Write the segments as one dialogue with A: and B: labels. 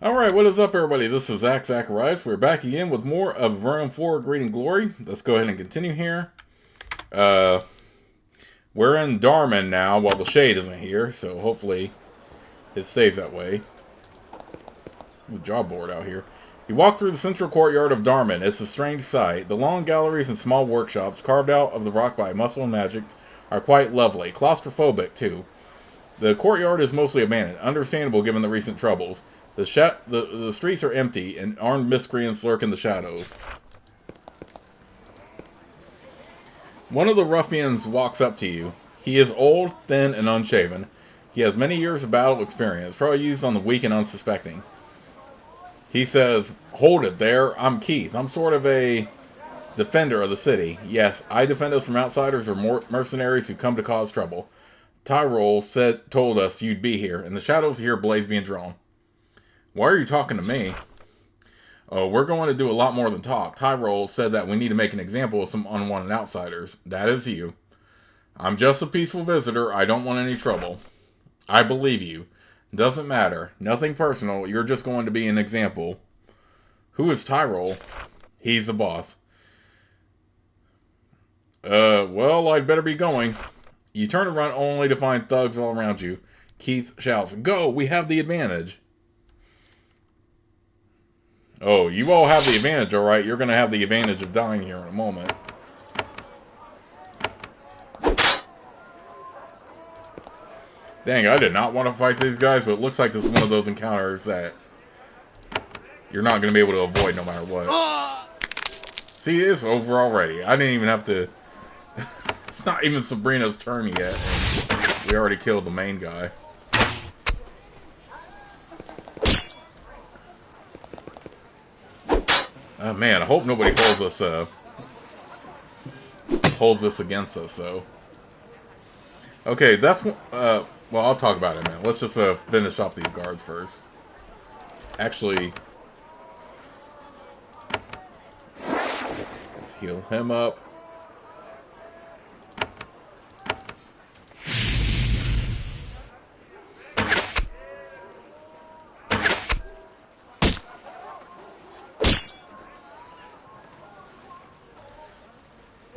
A: Alright, what is up everybody? This is Zacharias. We're back again with more of Avernum 4 Great Glory. Let's go ahead and continue here. We're in Dharmon now while the shade isn't here, so hopefully it stays that way. Ooh, job board out here. You walk through the central courtyard of Dharmon. It's a strange sight. The long galleries and small workshops carved out of the rock by muscle and magic are quite lovely. Claustrophobic, too. The courtyard is mostly abandoned, understandable given the recent troubles. The streets are empty, and armed miscreants lurk in the shadows. One of the ruffians walks up to you. He is old, thin, and unshaven. He has many years of battle experience, probably used on the weak and unsuspecting. He says, "Hold it there, I'm Keith. I'm sort of a defender of the city. Yes, I defend us from outsiders or mercenaries who come to cause trouble. Tyrol told us you'd be here, and the shadows here blaze being drawn." "Why are you talking to me?" "Oh, we're going to do a lot more than talk. Tyrol said that we need to make an example of some unwanted outsiders. That is you. I'm just a peaceful visitor. I don't want any trouble." "I believe you. Doesn't matter. Nothing personal. You're just going to be an example." "Who is Tyrol?" "He's the boss." Well, I'd better be going." You turn and run only to find thugs all around you. Keith shouts, "Go! We have the advantage." "Oh, you all have the advantage, alright. You're going to have the advantage of dying here in a moment." Dang, I did not want to fight these guys, but it looks like this is one of those encounters that you're not going to be able to avoid no matter what. See, it's over already. I didn't even have to... It's not even Sabrina's turn yet, and we already killed the main guy. Oh man, I hope nobody holds this against us, so. Okay, that's well, I'll talk about it, man. Let's just finish off these guards first. Actually, let's heal him up.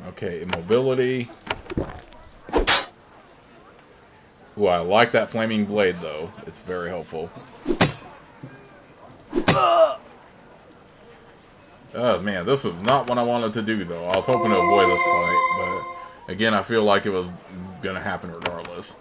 A: Okay, immobility. Ooh, I like that flaming blade, though. It's very helpful. Oh, man, this is not what I wanted to do, though. I was hoping to avoid this fight, but again, I feel like it was gonna happen regardless.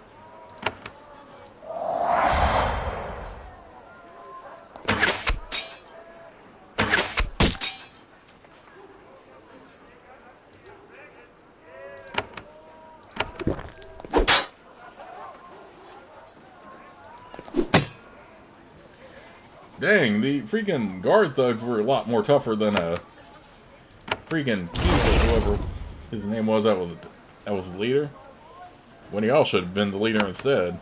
A: Dang, the freaking guard thugs were a lot more tougher than a freaking Keith or whoever his name was. That was the leader. One of y'all should have been the leader instead.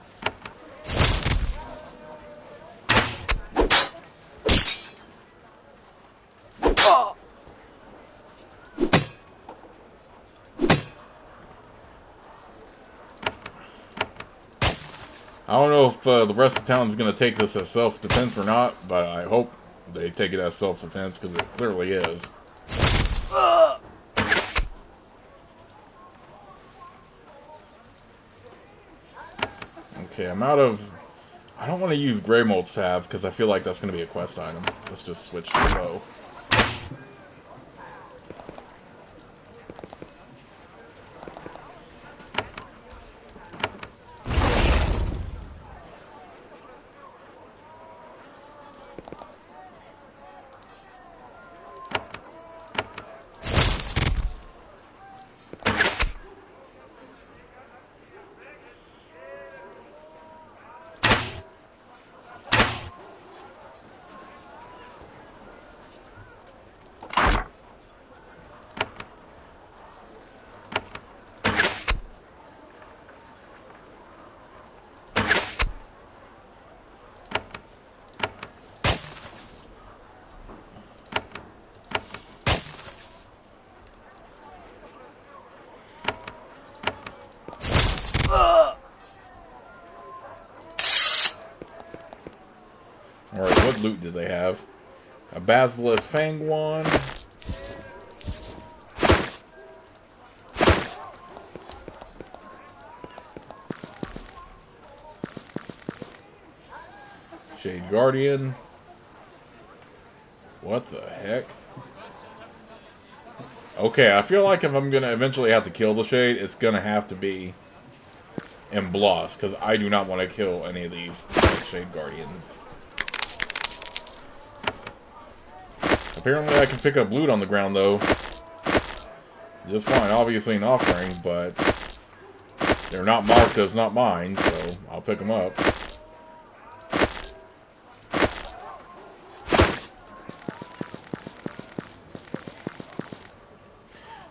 A: I don't know if the rest of town is going to take this as self-defense or not, but I hope they take it as self-defense, because it clearly is. Okay, I'm out of... I don't want to use Grey Mold Salve, because I feel like that's going to be a quest item. Let's just switch to bow. Alright, what loot did they have? A Basilisk Fang Wand. Shade Guardian. What the heck? Okay, I feel like if I'm gonna eventually have to kill the Shade, it's gonna have to be in Bloss, because I do not want to kill any of these Shade Guardians. Apparently I can pick up loot on the ground, though. Just fine, obviously an offering, but they're not marked as not mine, so I'll pick them up.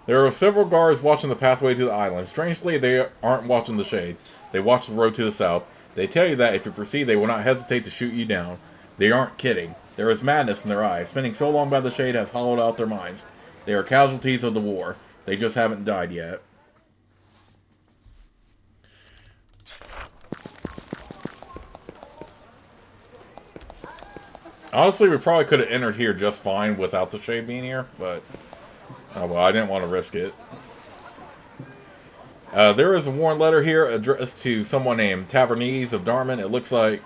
A: There are several guards watching the pathway to the island. Strangely, they aren't watching the Shade. They watch the road to the south. They tell you that if you proceed, they will not hesitate to shoot you down. They aren't kidding. There is madness in their eyes. Spending so long by the Shade has hollowed out their minds. They are casualties of the war. They just haven't died yet. Honestly, we probably could have entered here just fine without the Shade being here, but oh well, I didn't want to risk it. There is a warrant letter here addressed to someone named Tavernese of Dharmon. It looks like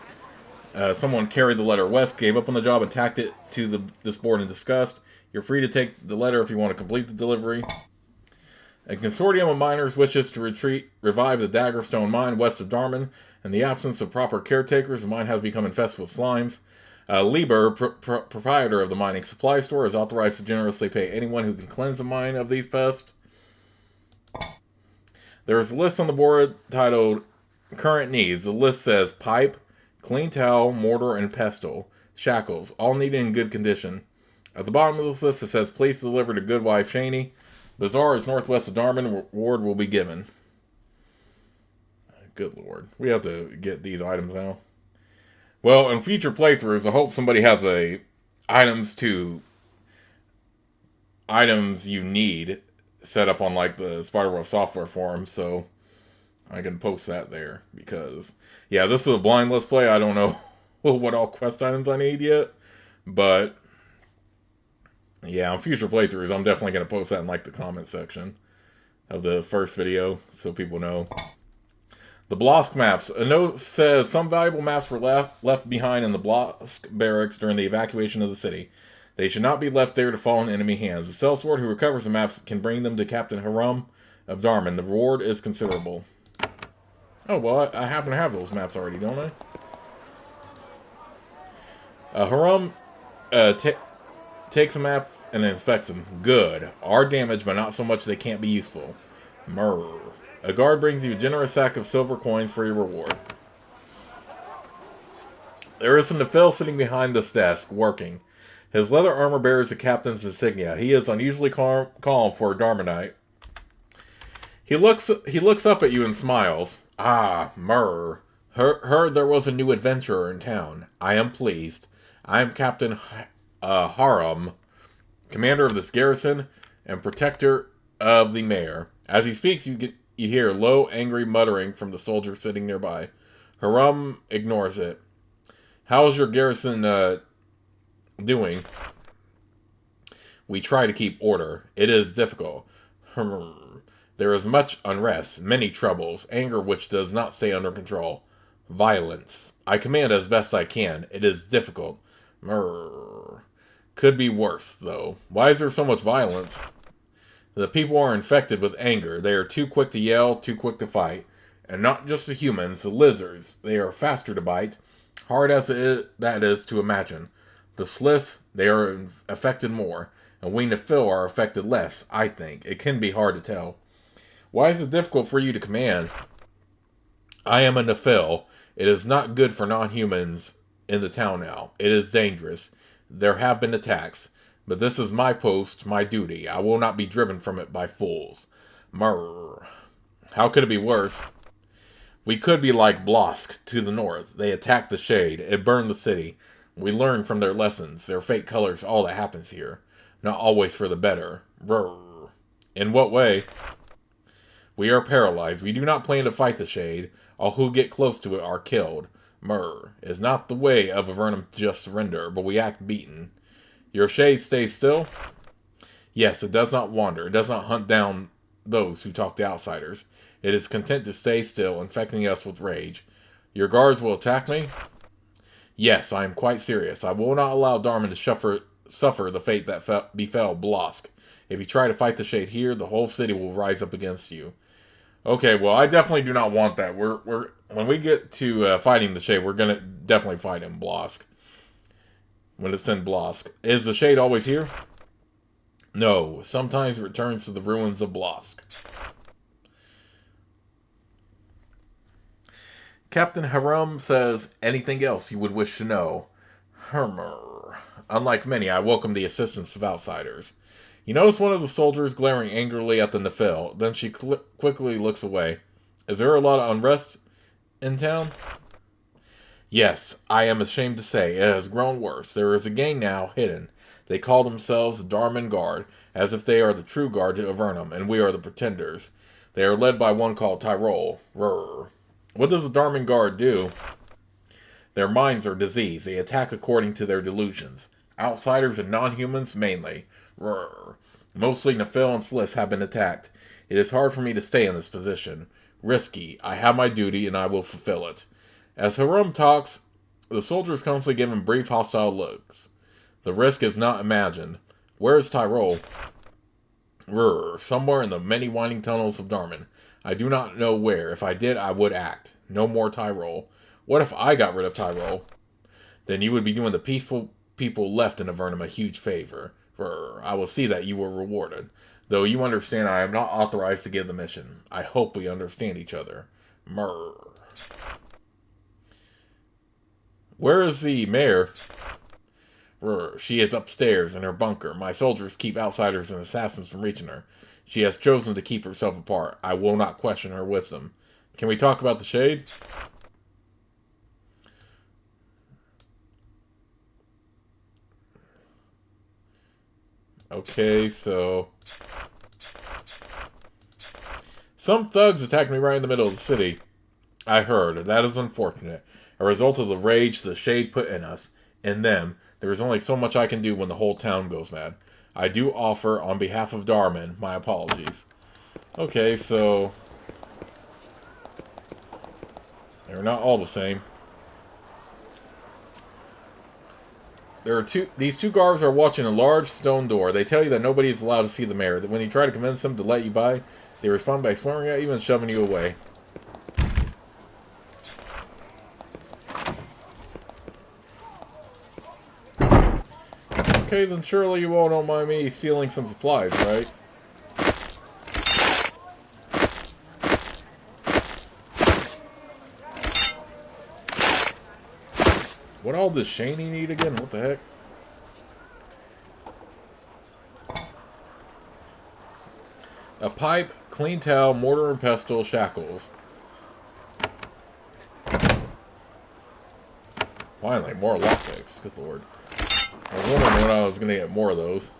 A: someone carried the letter west, gave up on the job, and tacked it to this board in disgust. You're free to take the letter if you want to complete the delivery. A consortium of miners wishes to revive the Daggerstone mine west of Dharmon. In the absence of proper caretakers, the mine has become infested with slimes. Lieber, proprietor of the mining supply store, is authorized to generously pay anyone who can cleanse a mine of these pests. There is a list on the board titled Current Needs. The list says pipe, clean towel, mortar, and pestle. Shackles, all needed in good condition. At the bottom of this list it says, please deliver to Goodwife Shaney. Bazaar is northwest of Dharmon. Reward will be given. Good lord. We have to get these items now. Well, in future playthroughs, I hope somebody has a items you need set up on like the Spider-Wolf software forum, so I can post that there. Because, yeah, this is a blind let's play. I don't know what all quest items I need yet, but yeah, on future playthroughs, I'm definitely going to post that in like the comment section of the first video, so people know. The Blosk maps. A note says some valuable maps were left behind in the Blosk barracks during the evacuation of the city. They should not be left there to fall in enemy hands. The sellsword who recovers the maps can bring them to Captain Harum of Dharmon. The reward is considerable. Oh, well, I happen to have those maps already, don't I? Harum takes a map and inspects them. Good. Are damaged, but not so much they can't be useful. Murr. A guard brings you a generous sack of silver coins for your reward. There is a Nephil sitting behind this desk, working. His leather armor bears the captain's insignia. He is unusually calm for a Dharmonite. He looks up at you and smiles. Ah, Murr. Heard there was a new adventurer in town. I am pleased. I am Captain Harum, commander of this garrison and protector of the mayor. As he speaks, you hear low, angry muttering from the soldier sitting nearby. Harum ignores it. How's your garrison doing? We try to keep order. It is difficult. There is much unrest, many troubles, anger which does not stay under control. Violence. I command as best I can. It is difficult. Could be worse, though. Why is there so much violence? The people are infected with anger. They are too quick to yell, too quick to fight. And not just the humans, the lizards. They are faster to bite. Hard as that is to imagine. The sliths, they are affected more. And we Nephil are affected less, I think. It can be hard to tell. Why is it difficult for you to command? I am a Nephil. It is not good for non-humans in the town now. It is dangerous. There have been attacks. But this is my post, my duty. I will not be driven from it by fools. Murr. How could it be worse? We could be like Blosk to the north. They attacked the Shade. It burned the city. We learn from their lessons. Their fate colors all that happens here. Not always for the better. Brr. In what way? We are paralyzed. We do not plan to fight the Shade. All who get close to it are killed. Is not the way of Avernum to just surrender, but we act beaten. Your shade stays still? Yes, it does not wander. It does not hunt down those who talk to outsiders. It is content to stay still, infecting us with rage. Your guards will attack me? Yes, I am quite serious. I will not allow Dharmon to suffer the fate that befell Blosk. If you try to fight the Shade here, the whole city will rise up against you. Okay, well, I definitely do not want that. When we get to fighting the Shade, we're gonna definitely fight in Blosk. When it's in Blosk. Is the Shade always here? No, sometimes it returns to the ruins of Blosk. Captain Harum says, anything else you would wish to know? Hermer. Unlike many, I welcome the assistance of outsiders. You notice one of the soldiers glaring angrily at the Nephil. Then she quickly looks away. Is there a lot of unrest in town? Yes, I am ashamed to say, it has grown worse. There is a gang now, hidden. They call themselves the Dharmon Guard, as if they are the true guard to Avernum, and we are the pretenders. They are led by one called Tyrol. Rrr. What does the Dharmon Guard do? Their minds are diseased. They attack according to their delusions. Outsiders and non-humans mainly. Rrr. Mostly Nephil and Sliss have been attacked. It is hard for me to stay in this position. Risky. I have my duty, and I will fulfill it. As Harum talks, the soldiers constantly give him brief hostile looks. The risk is not imagined. Where is Tyrol? Rrr. Somewhere in the many winding tunnels of Dharmon. I do not know where. If I did, I would act. No more Tyrol. What if I got rid of Tyrol? Then you would be doing the peaceful people left in Avernum a huge favor. I will see that you were rewarded. Though you understand I am not authorized to give the mission. I hope we understand each other. Mrr. Where is the mayor? She is upstairs in her bunker. My soldiers keep outsiders and assassins from reaching her. She has chosen to keep herself apart. I will not question her wisdom. Can we talk about the Shade? Okay, so... Some thugs attacked me right in the middle of the city. I heard. That is unfortunate. A result of the rage the Shade put in us. In them. There is only so much I can do when the whole town goes mad. I do offer, on behalf of Dharmon, my apologies. Okay, so... They're not all the same. These two guards are watching a large stone door. They tell you that nobody is allowed to see the mayor. That when you try to convince them to let you by, they respond by swearing at you and shoving you away. Okay, then surely you all don't mind me stealing some supplies, right? What all does Shaney need again? What the heck? A pipe, clean towel, mortar and pestle, shackles. Finally, more lockpicks. Good lord. I was wondering when I was going to get more of those.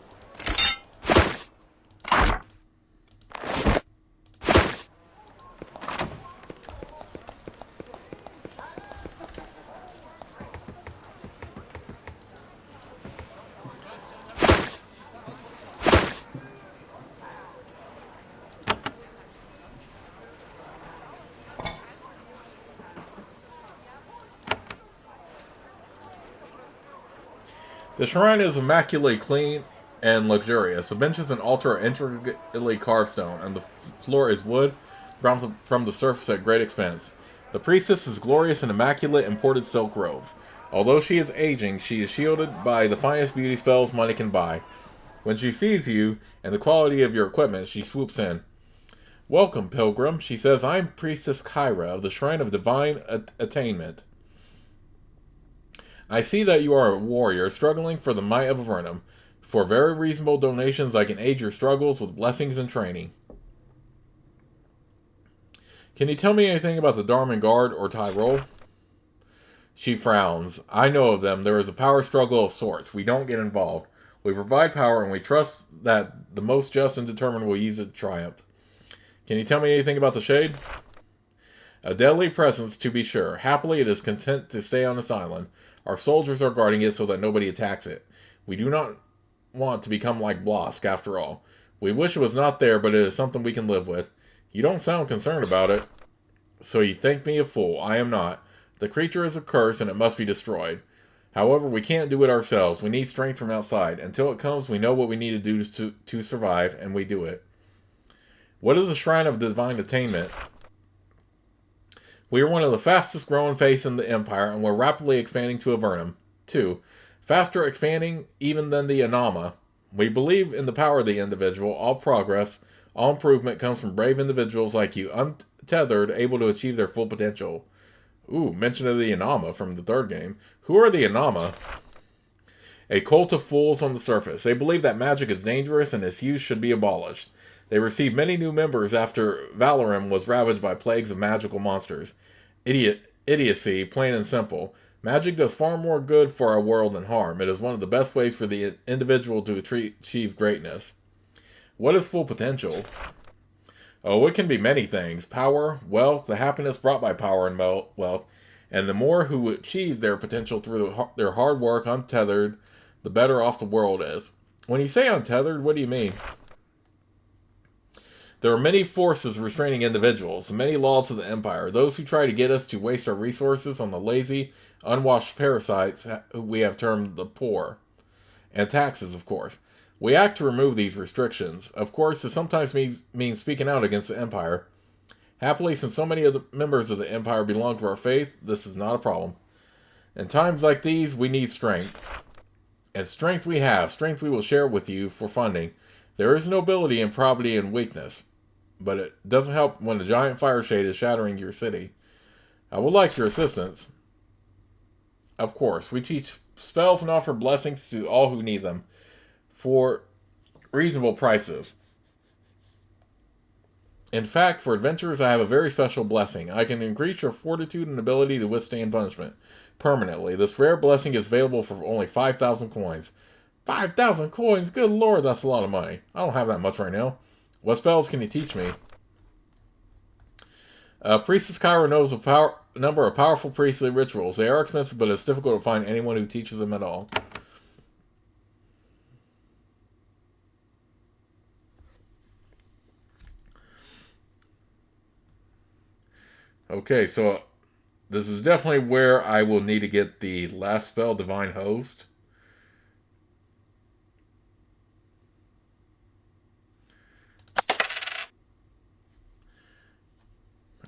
A: The shrine is immaculately clean and luxurious. The benches and altar are intricately carved stone, and the floor is wood from the surface at great expense. The priestess is glorious in immaculate imported silk robes. Although she is aging, she is shielded by the finest beauty spells money can buy. When she sees you and the quality of your equipment, she swoops in. Welcome, pilgrim, she says. I am Priestess Kyra of the Shrine of Divine Attainment. I see that you are a warrior struggling for the might of Avernum. For very reasonable donations, I can aid your struggles with blessings and training. Can you tell me anything about the Dharmon Guard or Tyrol? She frowns. I know of them. There is a power struggle of sorts. We don't get involved. We provide power, and we trust that the most just and determined will use it to triumph. Can you tell me anything about the Shade? A deadly presence, to be sure. Happily, it is content to stay on this island. Our soldiers are guarding it so that nobody attacks it. We do not want to become like Blosk, after all. We wish it was not there, but it is something we can live with. You don't sound concerned about it. So you think me a fool. I am not. The creature is a curse, and it must be destroyed. However, we can't do it ourselves. We need strength from outside. Until it comes, we know what we need to do to survive, and we do it. What is the Shrine of Divine Attainment? We are one of the fastest growing faiths in the Empire, and we're rapidly expanding to Avernum. 2. Faster expanding even than the Anama. We believe in the power of the individual. All progress, all improvement comes from brave individuals like you, untethered, able to achieve their full potential. Ooh, mention of the Anama from the third game. Who are the Anama? A cult of fools on the surface. They believe that magic is dangerous and its use should be abolished. They received many new members after Avernum was ravaged by plagues of magical monsters. Idiocy, plain and simple. Magic does far more good for our world than harm. It is one of the best ways for the individual to achieve greatness. What is full potential? Oh, it can be many things. Power, wealth, the happiness brought by power and wealth, and the more who achieve their potential through their hard work untethered, the better off the world is. When you say untethered, what do you mean? There are many forces restraining individuals, many laws of the Empire. Those who try to get us to waste our resources on the lazy, unwashed parasites who we have termed the poor. And taxes, of course. We act to remove these restrictions. Of course, this sometimes means speaking out against the Empire. Happily, since so many of the members of the Empire belong to our faith, this is not a problem. In times like these, we need strength. And strength we have. Strength we will share with you for funding. There is nobility in poverty and weakness. But it doesn't help when a giant fire shade is shattering your city. I would like your assistance. Of course, we teach spells and offer blessings to all who need them for reasonable prices. In fact, for adventurers, I have a very special blessing. I can increase your fortitude and ability to withstand punishment permanently. This rare blessing is available for only 5,000 coins. 5,000 coins? Good lord, that's a lot of money. I don't have that much right now. What spells can you teach me? Priestess Kyra knows a number of powerful priestly rituals. They are expensive, but it's difficult to find anyone who teaches them at all. Okay, so this is definitely where I will need to get the last spell, Divine Host.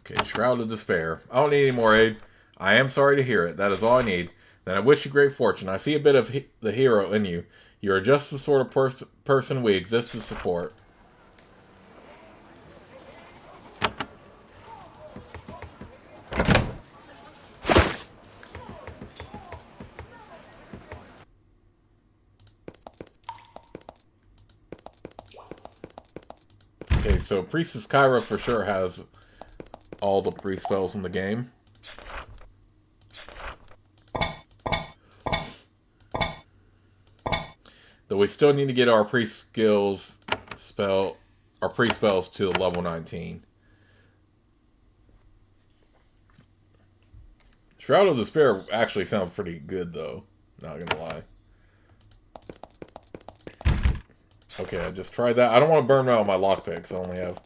A: Okay, Shroud of Despair. I don't need any more aid. I am sorry to hear it. That is all I need. Then I wish you great fortune. I see a bit of the hero in you. You are just the sort of person we exist to support. Okay, so Priestess Kyra for sure has all the priest spells in the game. Though we still need to get our priest skills our priest spells to level 19. Shroud of Despair actually sounds pretty good though, not gonna lie. Okay, I just tried that. I don't want to burn out my lockpicks. I only have...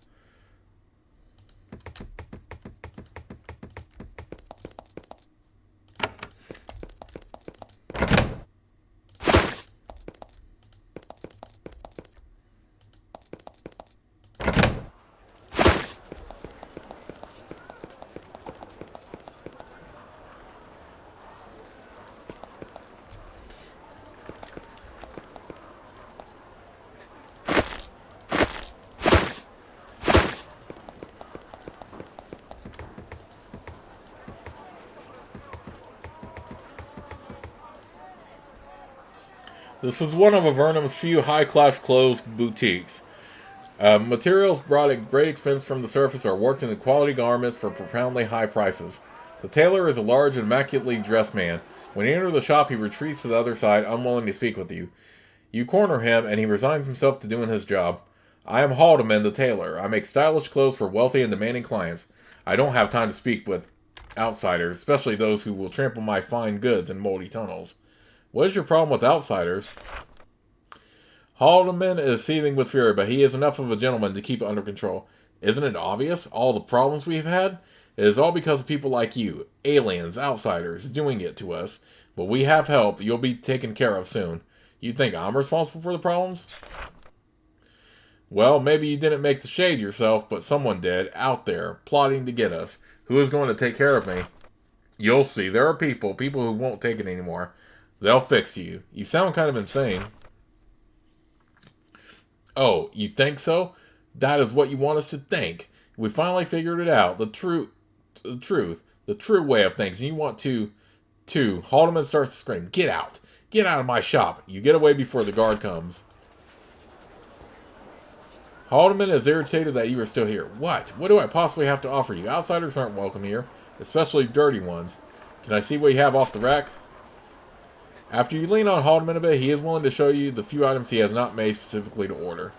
A: This was one of Avernum's few high-class clothes boutiques. Materials brought at great expense from the surface are worked into quality garments for profoundly high prices. The tailor is a large and immaculately dressed man. When you enter the shop, he retreats to the other side, unwilling to speak with you. You corner him, and he resigns himself to doing his job. I am Haldeman, the tailor. I make stylish clothes for wealthy and demanding clients. I don't have time to speak with outsiders, especially those who will trample my fine goods in moldy tunnels. What is your problem with outsiders? Haldeman is seething with fury, but he is enough of a gentleman to keep it under control. Isn't it obvious, all the problems we've had? It is all because of people like you, aliens, outsiders, doing it to us. But we have help. You'll be taken care of soon. You think I'm responsible for the problems? Well, maybe you didn't make the shade yourself, but someone did, out there, plotting to get us. Who is going to take care of me? You'll see. There are people who won't take it anymore. They'll fix you. You sound kind of insane. Oh, you think so? That is what you want us to think. We finally figured it out. The true way of things. And you want to... Haldeman starts to scream. Get out! Get out of my shop! You get away before the guard comes. Haldeman is irritated that you are still here. What? What do I possibly have to offer you? Outsiders aren't welcome here, especially dirty ones. Can I see what you have off the rack? After you lean on Haldeman a bit, he is willing to show you the few items he has not made specifically to order.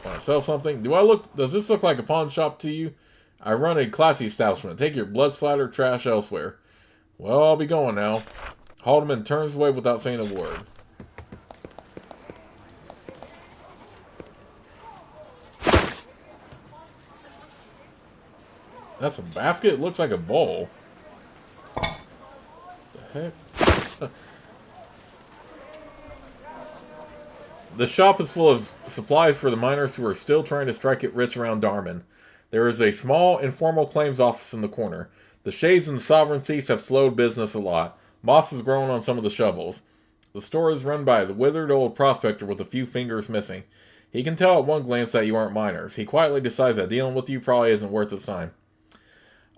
A: Want to sell something? Does this look like a pawn shop to you? I run a classy establishment. Take your blood splatter trash elsewhere. Well, I'll be going now. Haldeman turns away without saying a word. That's a basket? It looks like a bowl. The heck? The shop is full of supplies for the miners who are still trying to strike it rich around Dharmon. There is a small, informal claims office in the corner. The shades and sovereign seats have slowed business a lot. Moss has grown on some of the shovels. The store is run by the withered old prospector with a few fingers missing. He can tell at one glance that you aren't miners. He quietly decides that dealing with you probably isn't worth his time.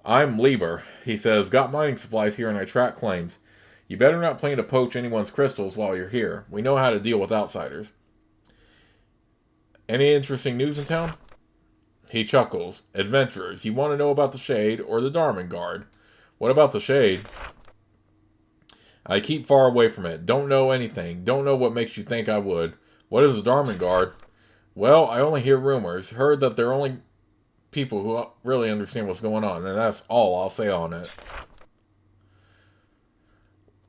A: I'm Lieber, he says. Got mining supplies here and I track claims. You better not plan to poach anyone's crystals while you're here. We know how to deal with outsiders. Any interesting news in town? He chuckles. Adventurers, you want to know about the Shade or the Dharmon Guard? What about the Shade? I keep far away from it. Don't know anything. Don't know what makes you think I would. What is the Dharmon Guard? Well, I only hear rumors. Heard that they're only people who really understand what's going on, and that's all I'll say on it.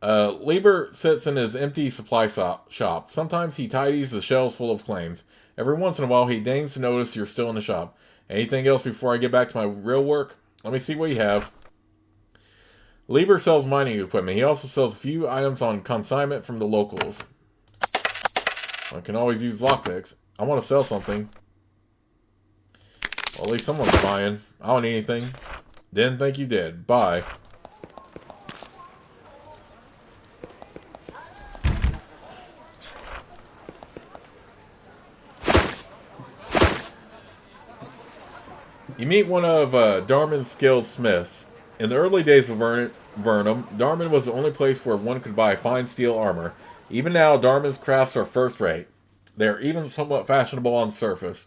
A: Lieber sits in his empty supply shop. Sometimes he tidies the shelves full of claims. Every once in a while, he deigns to notice you're still in the shop. Anything else before I get back to my real work? Let me see what you have. Lieber sells mining equipment. He also sells a few items on consignment from the locals. I can always use lockpicks. I want to sell something. Well, at least someone's buying. I don't need anything. Didn't think you did. Bye. You meet one of Dharmon's skilled smiths. In the early days of Avernum, Dharmon was the only place where one could buy fine steel armor. Even now, Dharmon's crafts are first-rate. They are even somewhat fashionable on the surface.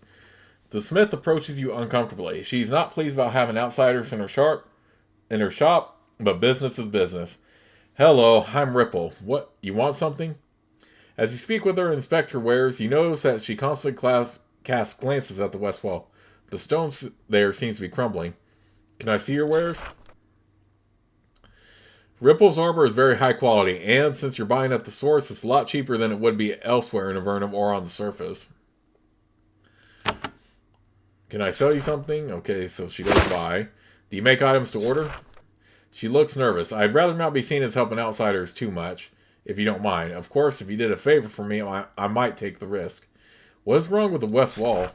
A: The smith approaches you uncomfortably. She's not pleased about having outsiders in her shop, but business is business. Hello, I'm Ripple. What, you want something? As you speak with her and inspect her wares, you notice that she constantly casts glances at the west wall. The stone there seems to be crumbling. Can I see your wares? Ripple's armor is very high quality, and since you're buying at the source, it's a lot cheaper than it would be elsewhere in Avernum or on the surface. Can I sell you something? Okay, so she goes buy. Do you make items to order? She looks nervous. I'd rather not be seen as helping outsiders too much, if you don't mind. Of course, if you did a favor for me, I might take the risk. What is wrong with the west wall?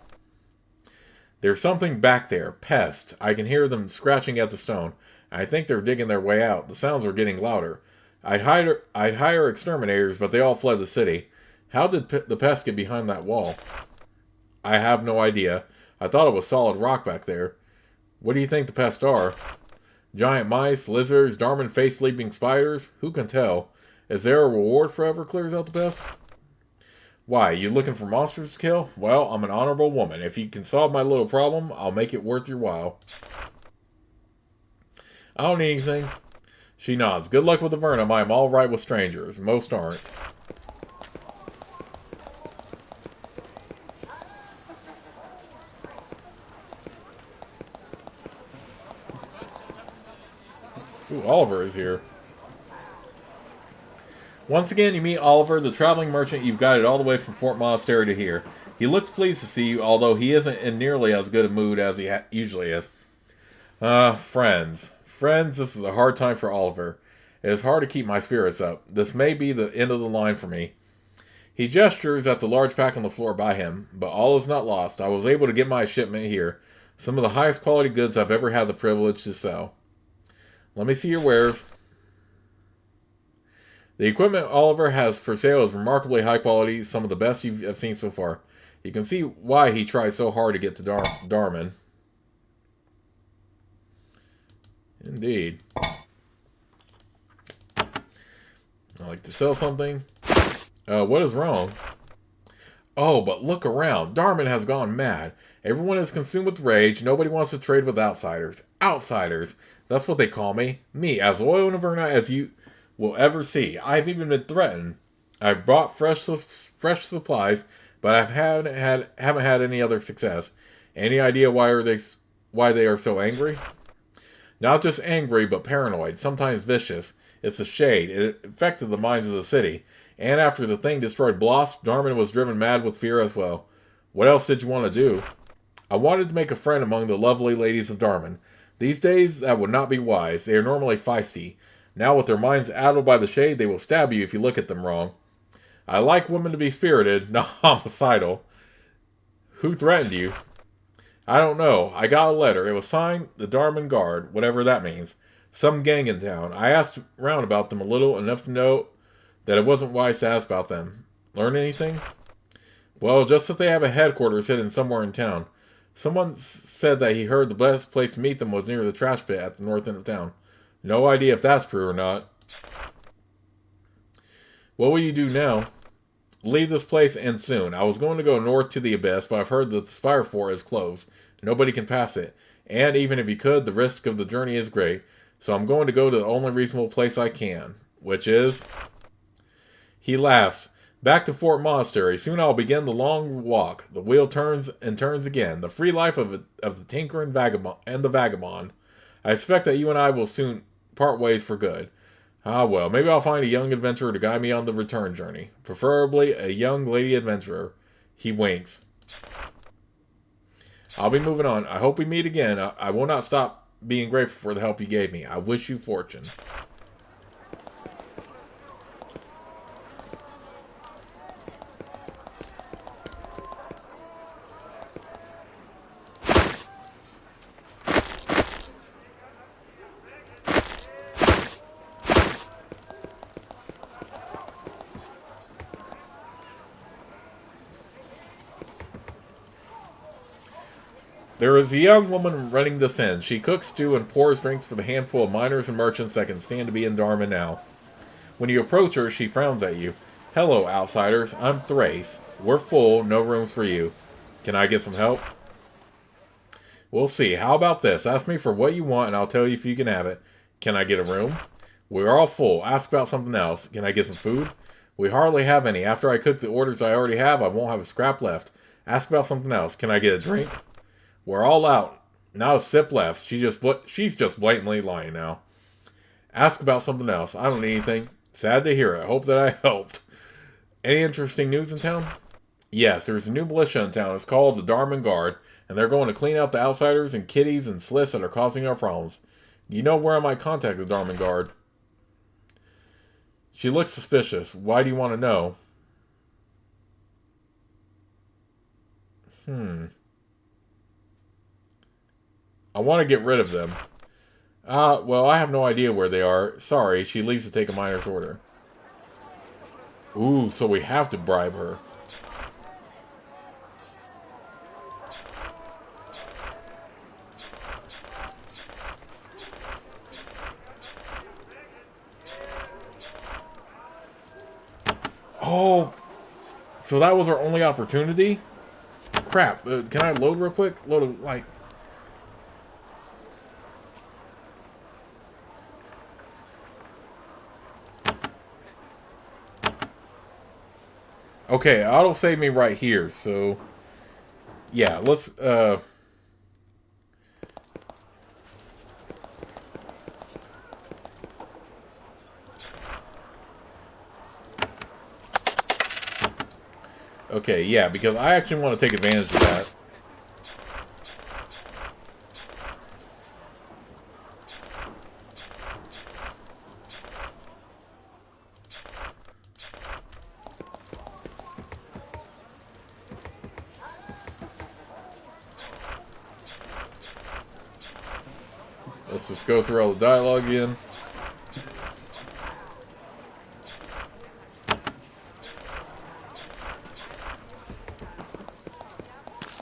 A: There's something back there. Pest. I can hear them scratching at the stone. I think they're digging their way out. The sounds are getting louder. I'd hire exterminators, but they all fled the city. How did the pest get behind that wall? I have no idea. I thought it was solid rock back there. What do you think the pests are? Giant mice, lizards, Dharmon face-leaping spiders? Who can tell? Is there a reward for whoever clears out the pest? Why, you looking for monsters to kill? Well, I'm an honorable woman. If you can solve my little problem, I'll make it worth your while. I don't need anything. She nods. Good luck with the Avernum. I am all right with strangers. Most aren't. Oliver is here. Once again, you meet Oliver, the traveling merchant you've guided all the way from Fort Monastery to here. He looks pleased to see you, although he isn't in nearly as good a mood as he usually is. Friends. Friends, this is a hard time for Oliver. It is hard to keep my spirits up. This may be the end of the line for me. He gestures at the large pack on the floor by him, but all is not lost. I was able to get my shipment here. Some of the highest quality goods I've ever had the privilege to sell. Let me see your wares. The equipment Oliver has for sale is remarkably high quality, some of the best you have seen so far. You can see why he tries so hard to get to Dharmon. Indeed. I like to sell something. What is wrong? Oh, but look around. Dharmon has gone mad. Everyone is consumed with rage. Nobody wants to trade with outsiders. Outsiders. That's what they call me. Me, as loyal in Avernum as you will ever see. I've even been threatened. I've brought fresh supplies, but haven't had any other success. Any idea why they are so angry? Not just angry, but paranoid, sometimes vicious. It's the shade. It affected the minds of the city. And after the thing destroyed Bloss, Dharmon was driven mad with fear as well. What else did you want to do? I wanted to make a friend among the lovely ladies of Dharmon. These days, that would not be wise. They are normally feisty. Now, with their minds addled by the shade, they will stab you if you look at them wrong. I like women to be spirited, not homicidal. Who threatened you? I don't know. I got a letter. It was signed the Dharmon Guard, whatever that means. Some gang in town. I asked around about them a little, enough to know that it wasn't wise to ask about them. Learn anything? Well, just that they have a headquarters hidden somewhere in town. Someone said that he heard the best place to meet them was near the trash pit at the north end of town. No idea if that's true or not. What will you do now? Leave this place and soon. I was going to go north to the abyss, but I've heard that the Spire Fort is closed. Nobody can pass it. And even if you could, the risk of the journey is great. So I'm going to go to the only reasonable place I can. Which is... He laughs. Back to Fort Monastery. Soon I'll begin the long walk. The wheel turns and turns again. The free life of the tinker and the vagabond. I expect that you and I will soon part ways for good. Ah, well, maybe I'll find a young adventurer to guide me on the return journey. Preferably a young lady adventurer. He winks. I'll be moving on. I hope we meet again. I will not stop being grateful for the help you gave me. I wish you fortune. There is a young woman running this inn. She cooks stew and pours drinks for the handful of miners and merchants that can stand to be in Dharmon now. When you approach her, she frowns at you. Hello, outsiders. I'm Thrace. We're full. No rooms for you. Can I get some help? We'll see. How about this? Ask me for what you want and I'll tell you if you can have it. Can I get a room? We're all full. Ask about something else. Can I get some food? We hardly have any. After I cook the orders I already have, I won't have a scrap left. Ask about something else. Can I get a drink? We're all out. Not a sip left. She's just blatantly lying now. Ask about something else. I don't need anything. Sad to hear it. I hope that I helped. Any interesting news in town? Yes, there's a new militia in town. It's called the Dharmon Guard, and they're going to clean out the outsiders and kiddies and slits that are causing our problems. You know where I might contact the Dharmon Guard? She looks suspicious. Why do you want to know? I want to get rid of them. Well, I have no idea where they are. Sorry, she leaves to take a miner's order. Ooh, so we have to bribe her. Oh, so that was our only opportunity? Crap, can I load real quick? Load, like... Okay, auto save me right here, so... Yeah, let's, Okay, yeah, because I actually want to take advantage of that. Let's just go through all the dialogue again.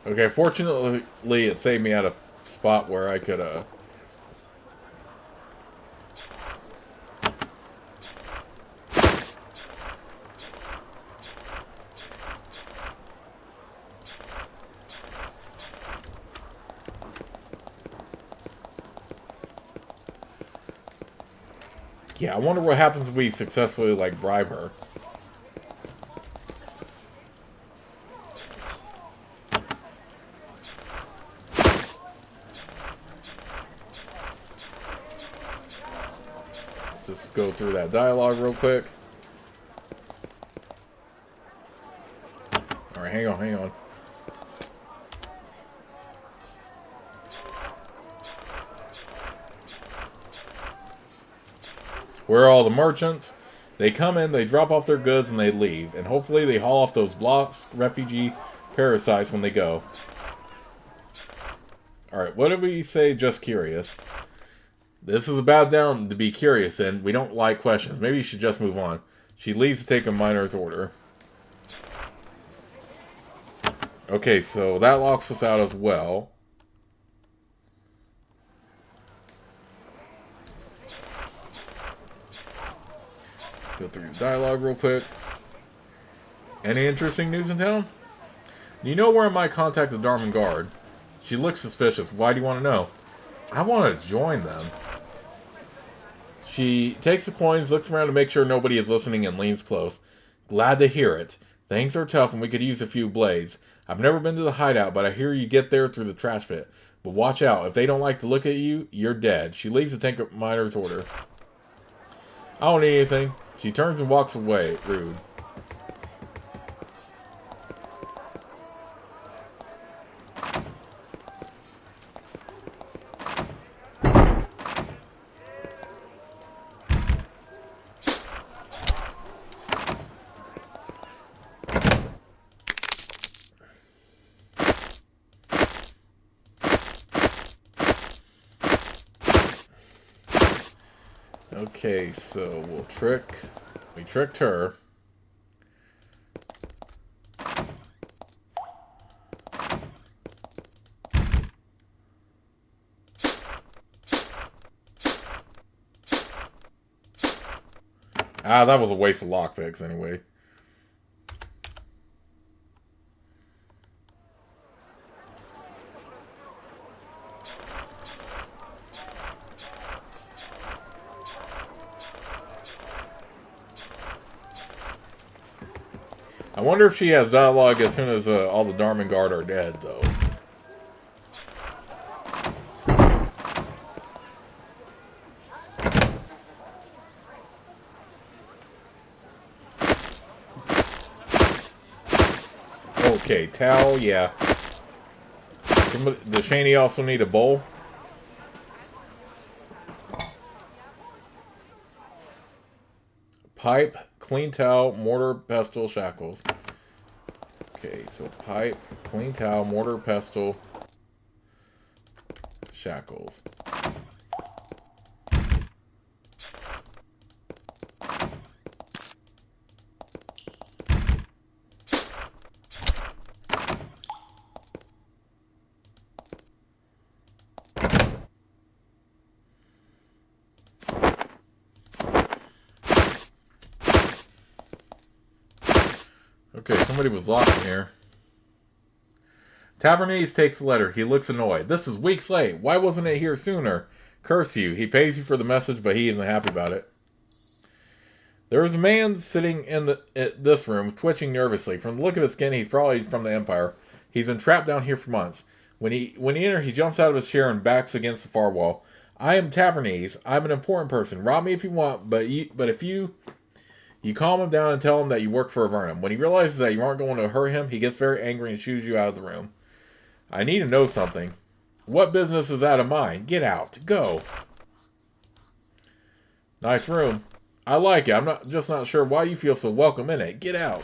A: Okay, fortunately it saved me at a spot where I could, yeah, I wonder what happens if we successfully, like, bribe her. Just go through that dialogue real quick. Alright, hang on. Where are all the merchants? They come in, they drop off their goods, and they leave. And hopefully they haul off those Blosk refugee parasites when they go. Alright, what did we say? Just curious. This is a bad down to be curious in. We don't like questions. Maybe you should just move on. She leaves to take a miner's order. Okay, so that locks us out as well. Go through the dialogue real quick. Any interesting news in town? You know where I might contact the Dharmon guard? She looks suspicious. Why do you want to know? I want to join them. She takes the coins, looks around to make sure nobody is listening, and leans close. Glad to hear it. Things are tough and we could use a few blades. I've never been to the hideout, but I hear you get there through the trash pit. But watch out. If they don't like to look at you, you're dead. She leaves to take a miner's order. I don't need anything. She turns and walks away. Rude. Okay, so we tricked her. Ah, that was a waste of lockpicks anyway. I wonder if she has dialogue as soon as all the Dharmon guard are dead, though. Okay, towel, yeah. Does Shani also need a bowl? Pipe, clean towel, mortar, pestle, shackles. Okay, so pipe, clean towel, mortar, pestle, shackles. Okay, somebody was locked in here. Tavernese takes the letter. He looks annoyed. This is weeks late. Why wasn't it here sooner? Curse you. He pays you for the message, but he isn't happy about it. There is a man sitting in this room, twitching nervously. From the look of his skin, he's probably from the Empire. He's been trapped down here for months. When he enters, he jumps out of his chair and backs against the far wall. I am Tavernese. I'm an important person. Rob me if you want, but if you You calm him down and tell him that you work for Avernum. When he realizes that you aren't going to hurt him, he gets very angry and shoos you out of the room. I need to know something. What business is that of mine? Get out. Go. Nice room. I like it. I'm not sure why you feel so welcome in it. Get out.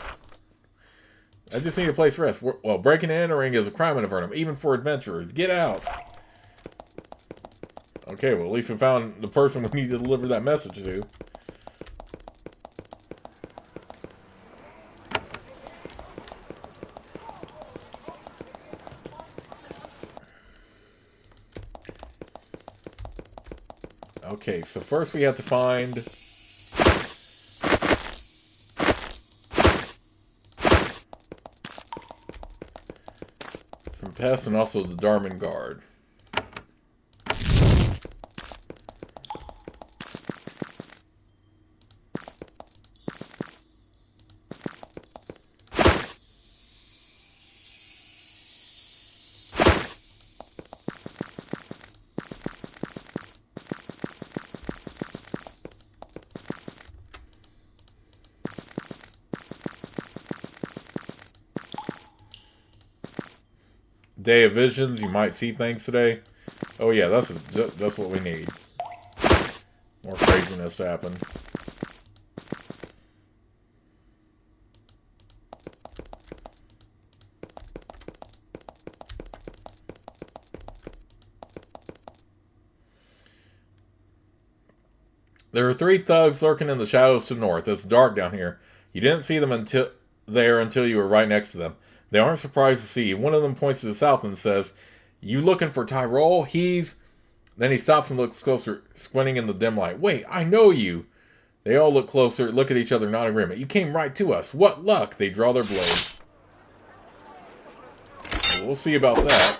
A: I just need a place to rest. Well, breaking and entering is a crime in Avernum, even for adventurers. Get out. Okay, well, at least we found the person we need to deliver that message to. Okay, so first we have to find... some pests and also the Dharmon guard. Day of Visions, you might see things today. Oh yeah, that's what we need. More craziness to happen. There are 3 thugs lurking in the shadows to the north. It's dark down here. You didn't see them until you were right next to them. They aren't surprised to see you. One of them points to the south and says, "You looking for Tyrol? Then he stops and looks closer, squinting in the dim light. Wait, I know you! They all look closer, look at each other, nod agreement. You came right to us. What luck! They draw their blades. Well, we'll see about that.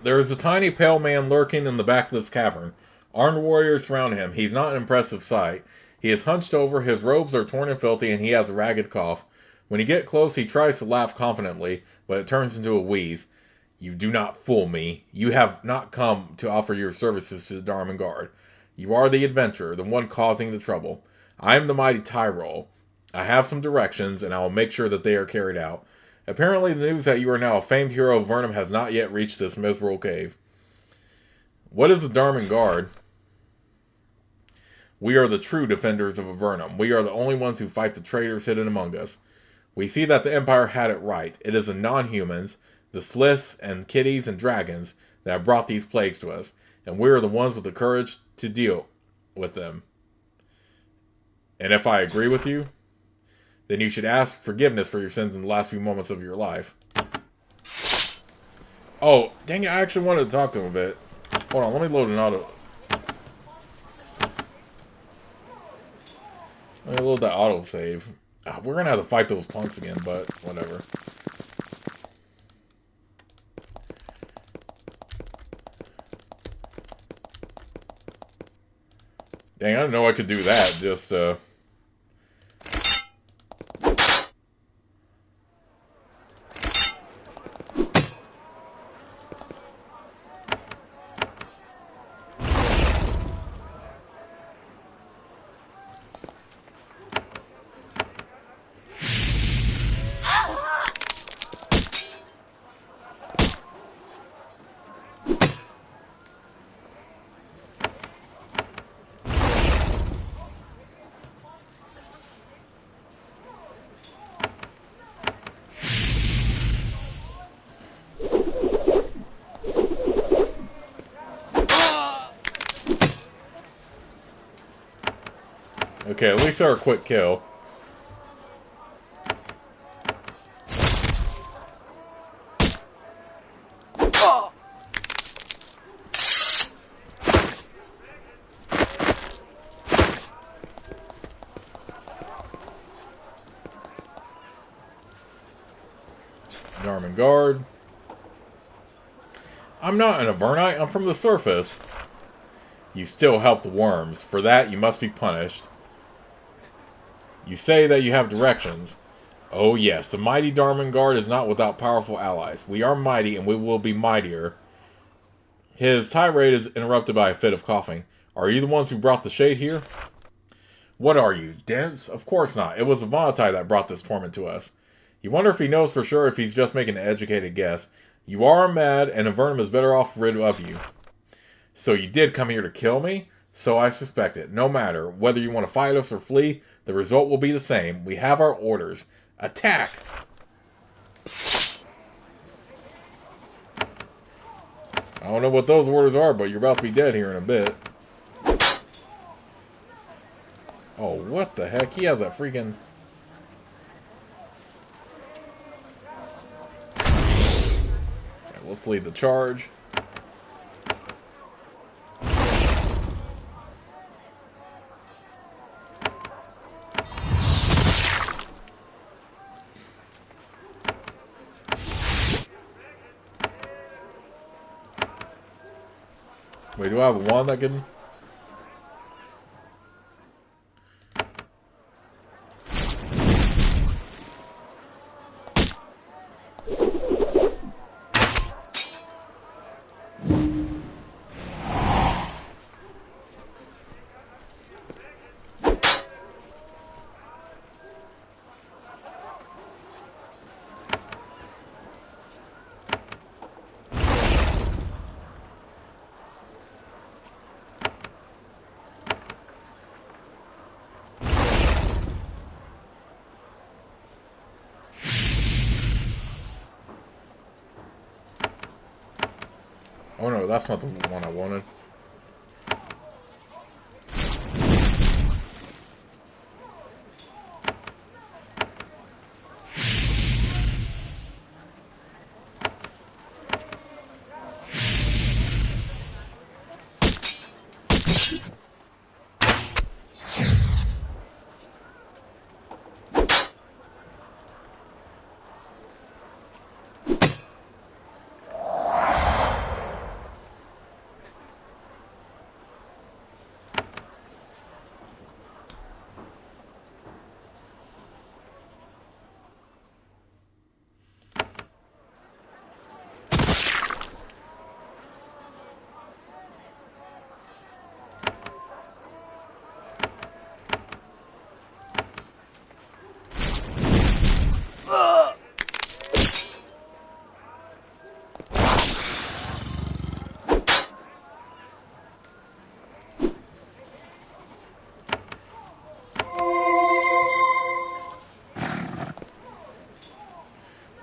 A: There is a tiny pale man lurking in the back of this cavern. Armed warriors surround him. He's not an impressive sight. He is hunched over, his robes are torn and filthy, and he has a ragged cough. When you get close, he tries to laugh confidently, but it turns into a wheeze. You do not fool me. You have not come to offer your services to the Dharmon guard. You are the adventurer, the one causing the trouble. I am the mighty Tyrol. I have some directions, and I will make sure that they are carried out. Apparently, the news that you are now a famed hero of Avernum has not yet reached this miserable cave. What is the Dharmon guard? We are the true defenders of Avernum. We are the only ones who fight the traitors hidden among us. We see that the Empire had it right. It is the non-humans, the sliths and kitties and dragons, that have brought these plagues to us, and we are the ones with the courage to deal with them. And if I agree with you, then you should ask forgiveness for your sins in the last few moments of your life. Oh, dang it, I actually wanted to talk to him a bit. Hold on, let me load an auto. Let me load that auto save. We're gonna have to fight those punks again, but whatever. Dang, I didn't know I could do that. Just, Okay, at least they're a quick kill. Dharmon guard. I'm not an Avernite, I'm from the surface. You still help the worms. For that, you must be punished. You say that you have directions. Oh yes, the mighty Dharmon guard is not without powerful allies. We are mighty, and we will be mightier. His tirade is interrupted by a fit of coughing. Are you the ones who brought the shade here? What are you, dense? Of course not. It was the Volatai that brought this torment to us. You wonder if he knows for sure, if he's just making an educated guess. You are mad, and Avernum is better off rid of you. So you did come here to kill me? So I suspected. No matter, whether you want to fight us or flee, the result will be the same. We have our orders. Attack! I don't know what those orders are, but you're about to be dead here in a bit. Oh, what the heck? He has a freaking... Okay, let's lead the charge. Wait, do I have one that can... Oh no, that's not the one I wanted.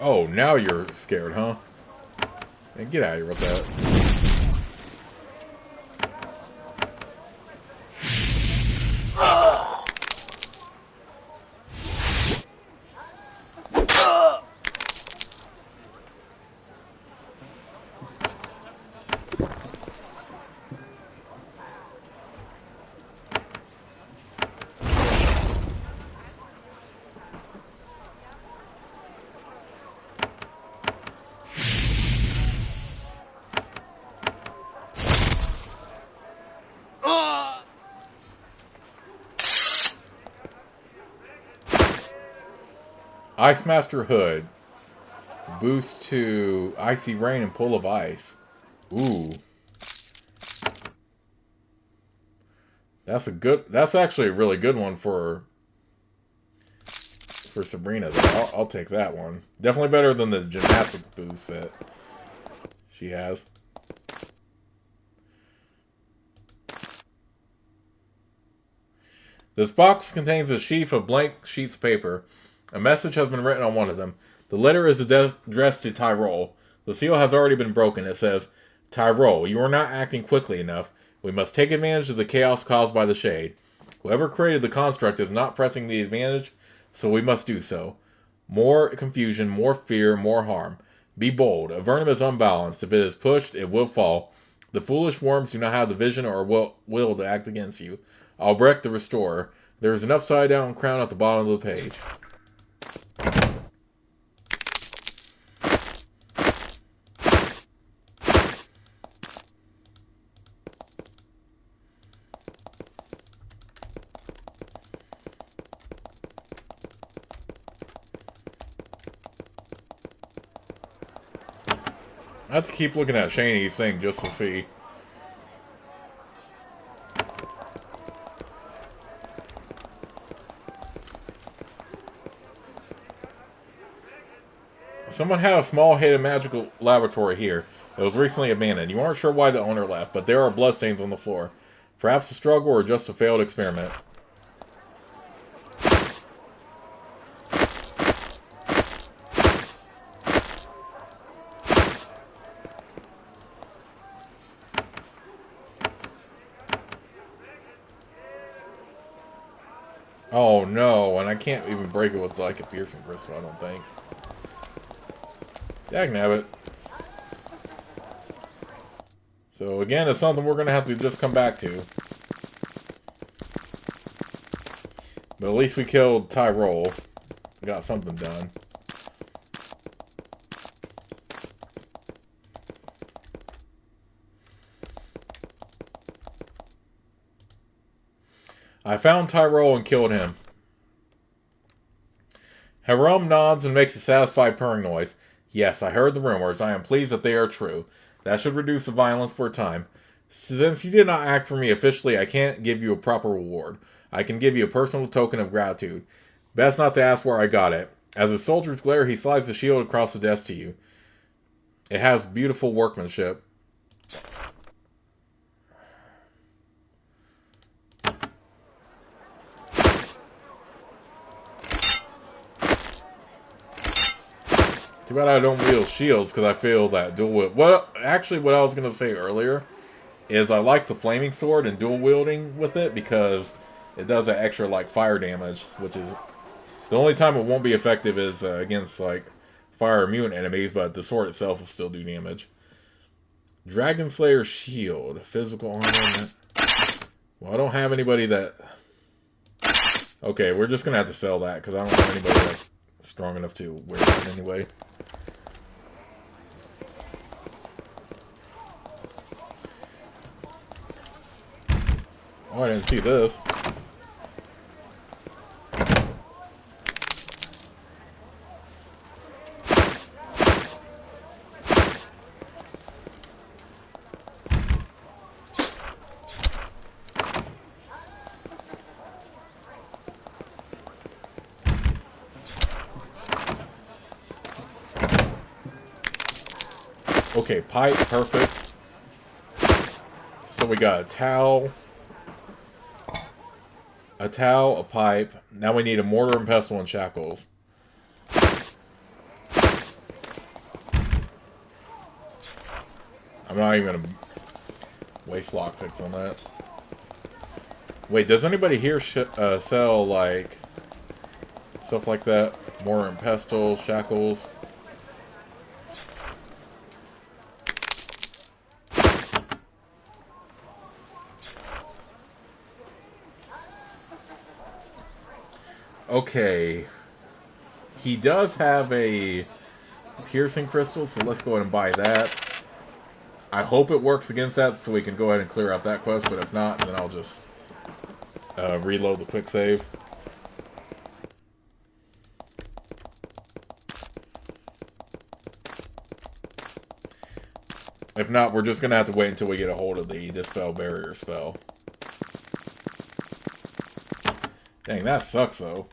A: Oh, now you're scared, huh? Man, get out of here with that. Ice Master Hood. Boost to Icy Rain and Pull of Ice. Ooh. That's actually a really good one for Sabrina. I'll take that one. Definitely better than the gymnastics boost that she has. This box contains a sheaf of blank sheets of paper. A message has been written on one of them. The letter is addressed to Tyrol. The seal has already been broken. It says, Tyrol, you are not acting quickly enough. We must take advantage of the chaos caused by the shade. Whoever created the construct is not pressing the advantage, so we must do so. More confusion, more fear, more harm. Be bold. Avernum is unbalanced. If it is pushed, it will fall. The foolish worms do not have the vision or will to act against you. Albrecht the Restorer. There is an upside-down crown at the bottom of the page. I have to keep looking at Shane's thing just to see. Someone had a small hidden magical laboratory here. It was recently abandoned. You aren't sure why the owner left, but there are bloodstains on the floor. Perhaps a struggle or just a failed experiment. Oh no, and I can't even break it with like a piercing crystal, I don't think. Dagnabbit. So again, it's something we're gonna have to just come back to. But at least we killed Tyrol. Got something done. I found Tyrol and killed him. Harum nods and makes a satisfied purring noise. Yes, I heard the rumors. I am pleased that they are true. That should reduce the violence for a time. Since you did not act for me officially, I can't give you a proper reward. I can give you a personal token of gratitude. Best not to ask where I got it. As the soldiers glare, he slides the shield across the desk to you. It has beautiful workmanship. Too bad I don't wield shields, because I feel that dual wield... Actually, what I was going to say earlier is I like the flaming sword and dual wielding with it, because it does that extra, like, fire damage, which is... The only time it won't be effective is against, like, fire immune enemies, but the sword itself will still do damage. Dragon Slayer shield. Physical armor. Well, I don't have anybody that... Okay, we're just going to have to sell that, because I don't have anybody that's strong enough to wear it anyway. Oh, I didn't see this. Okay, pipe, perfect. So we got a towel, a pipe. Now we need a mortar and pestle and shackles. I'm not even gonna waste lockpicks on that. Wait, does anybody here sell like stuff like that? Mortar and pestle, shackles. Okay, he does have a piercing crystal, so let's go ahead and buy that. I hope it works against that, so we can go ahead and clear out that quest, but if not, then I'll just reload the quick save. If not, we're just going to have to wait until we get a hold of the Dispel Barrier spell. Dang, that sucks, though.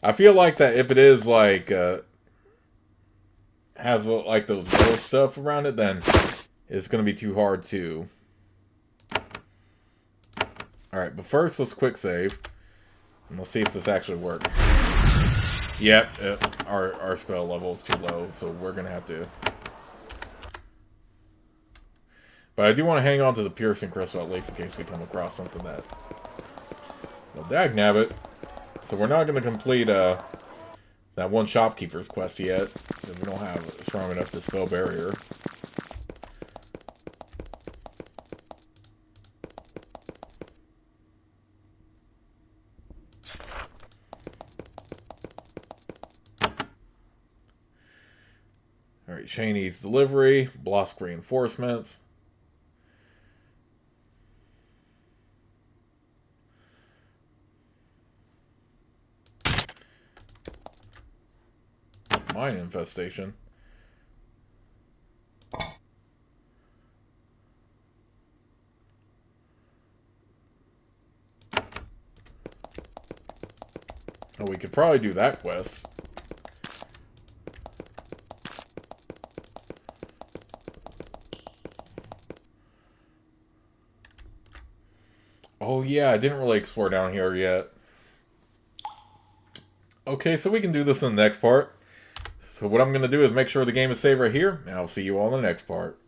A: I feel like that if it is, like, has, like, those yellow stuff around it, then it's going to be too hard to... Alright, but first, let's quick save. And we'll see if this actually works. Yep, our spell level is too low, so we're gonna have to. But I do want to hang on to the piercing crystal at least in case we come across something that. Well, dagnabbit. So we're not gonna complete that one shopkeeper's quest yet, because we don't have a strong enough dispel barrier. Alright, Shaney's delivery, Blosk reinforcements. Mine infestation. Oh, we could probably do that quest. Oh yeah, I didn't really explore down here yet. Okay, so we can do this in the next part. So what I'm going to do is make sure the game is saved right here, and I'll see you all in the next part.